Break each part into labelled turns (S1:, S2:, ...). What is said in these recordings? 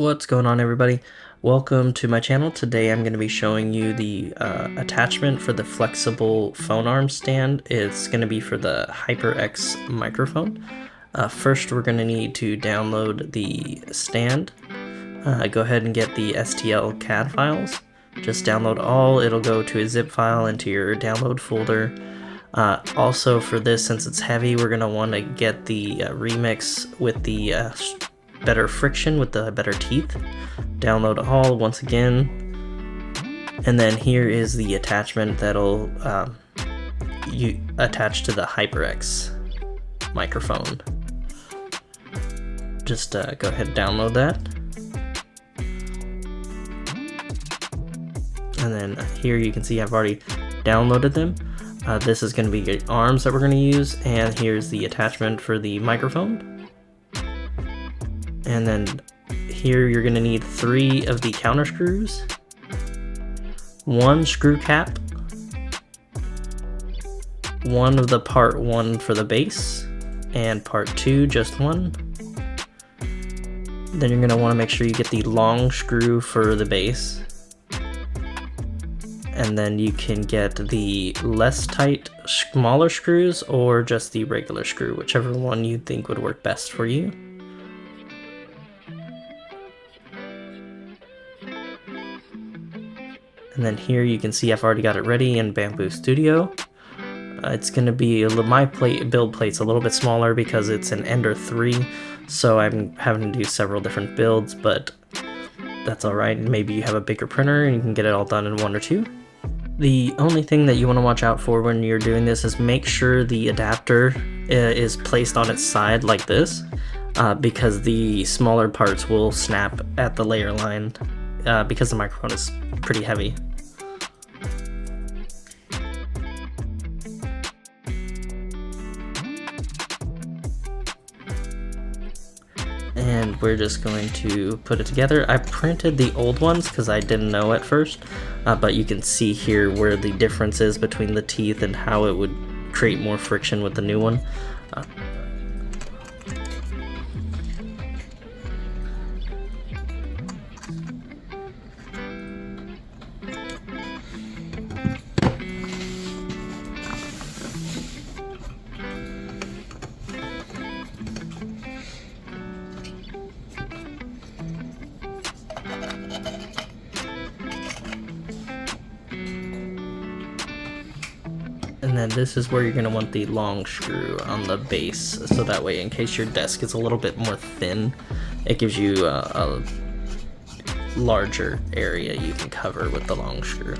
S1: What's going on, everybody? Welcome to my channel. Today I'm going to be showing you the attachment for the flexible phone arm stand. It's going to be for the HyperX microphone. First we're going to need to download the stand. Go ahead and get the STL CAD files. Just download all. It'll go to a zip file into your download folder. Also for this, since it's heavy, we're going to want to get the remix with the better friction with the better teeth. Download all once again, and then here is the attachment that'll you attach to the HyperX microphone. Just go ahead and download that, and then here you can see I've already downloaded them. This is going to be the arms that we're going to use, and here's the attachment for the microphone. And then here you're going to need 3 of the counter screws, 1 screw cap, 1 of the part 1 for the base, and part 2 just 1. Then you're going to want to make sure you get the long screw for the base, and then you can get the less tight smaller screws or just the regular screw, whichever one you think would work best for you. And then here you can see I've already got it ready in Bamboo Studio. It's going to be my build plate's a little bit smaller because it's an Ender 3, so I'm having to do several different builds, but that's alright. Maybe you have a bigger printer and you can get it all done in 1 or 2. The only thing that you want to watch out for when you're doing this is make sure the adapter is placed on its side like this, because the smaller parts will snap at the layer line because the microphone is pretty heavy. And we're just going to put it together. I printed the old ones because I didn't know at first, but you can see here where the difference is between the teeth and how it would create more friction with the new one. And then this is where you're going to want the long screw on the base, so that way in case your desk is a little bit more thin, it gives you a larger area you can cover with the long screw.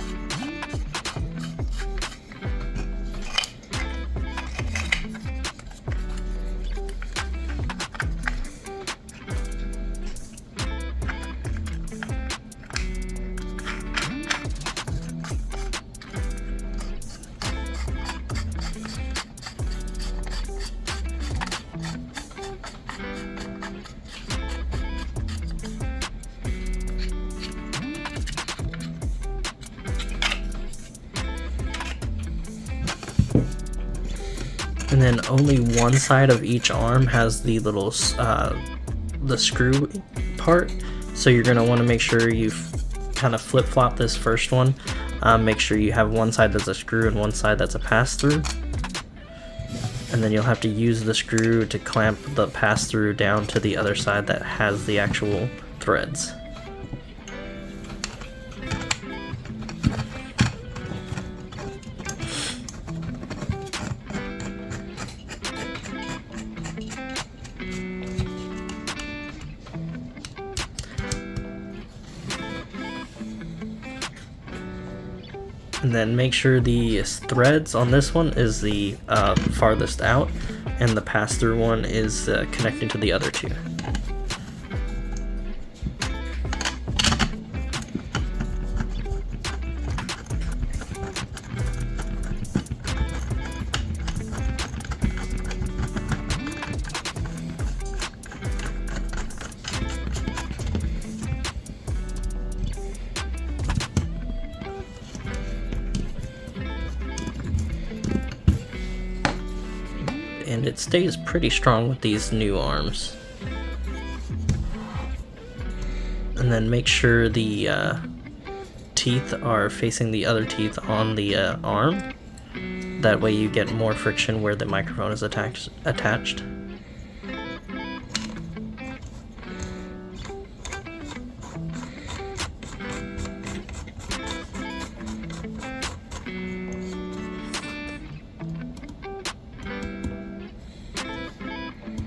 S1: And then only one side of each arm has the little the screw part, so you're going to want to make sure you kind of flip-flop this first one. Make sure you have one side that's a screw and one side that's a pass-through, and then you'll have to use the screw to clamp the pass-through down to the other side that has the actual threads. And then make sure the threads on this one is the farthest out, and the pass-through one is connecting to the other 2. And it stays pretty strong with these new arms. And then make sure the teeth are facing the other teeth on the arm. That way you get more friction where the microphone is attached.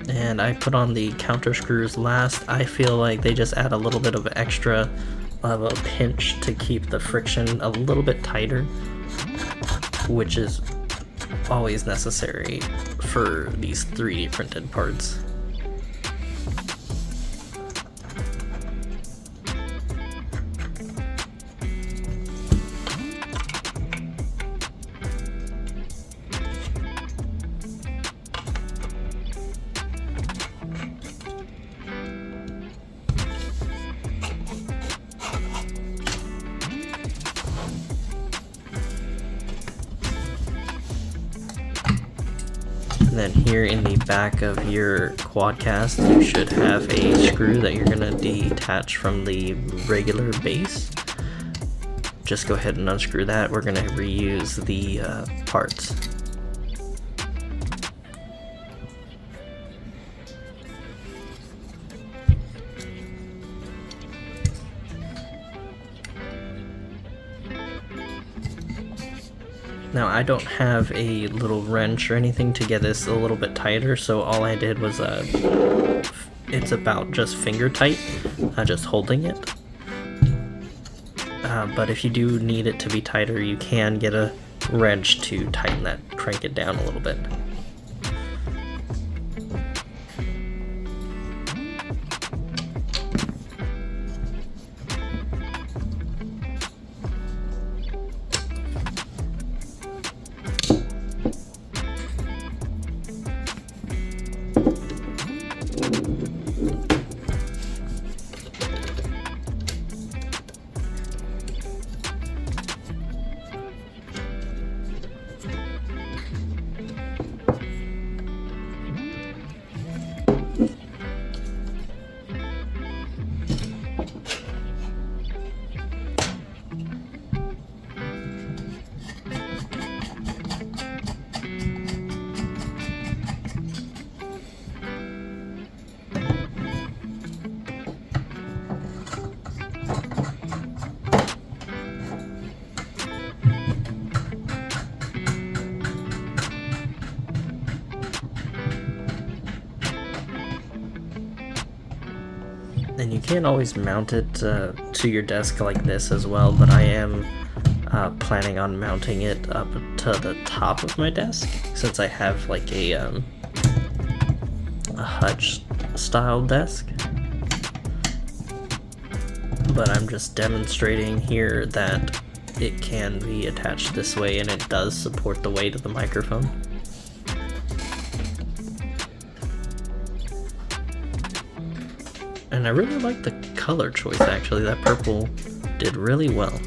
S1: And I put on the counter screws last. I feel like they just add a little bit of extra of a pinch to keep the friction a little bit tighter, which is always necessary for these 3D printed parts. And then here in the back of your QuadCast, you should have a screw that you're going to detach from the regular base. Just go ahead and unscrew that. We're going to reuse the parts. Now I don't have a little wrench or anything to get this a little bit tighter, so all I did was it's about just finger tight, just holding it. But if you do need it to be tighter, you can get a wrench to tighten that, crank it down a little bit. And you can always mount it to your desk like this as well, but I am planning on mounting it up to the top of my desk, since I have like a hutch style desk. But I'm just demonstrating here that it can be attached this way, and it does support the weight of the microphone. And I really like the color choice, actually. That purple did really well.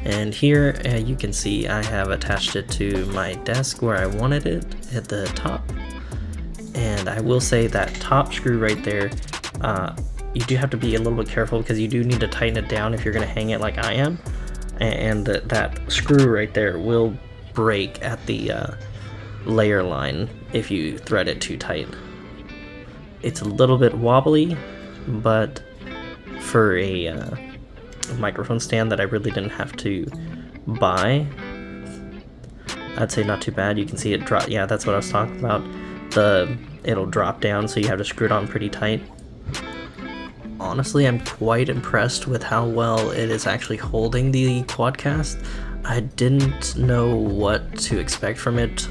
S1: And here you can see I have attached it to my desk where I wanted it at the top. And I will say that top screw right there, you do have to be a little bit careful because you do need to tighten it down if you're going to hang it like I am. And that screw right there will break at the layer line if you thread it too tight. It's a little bit wobbly, but for a microphone stand that I really didn't have to buy, I'd say not too bad. You can see it drop. Yeah, that's what I was talking about. It'll drop down, so you have to screw it on pretty tight. Honestly, I'm quite impressed with how well it is actually holding the QuadCast. I didn't know what to expect from it,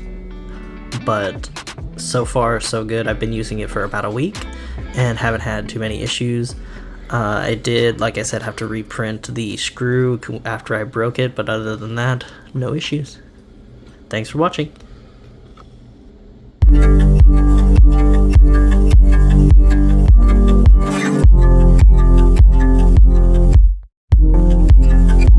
S1: but so far so good. I've been using it for about a week and haven't had too many issues. I did, like I said, have to reprint the screw after I broke it, but other than that, no issues. Thanks for watching.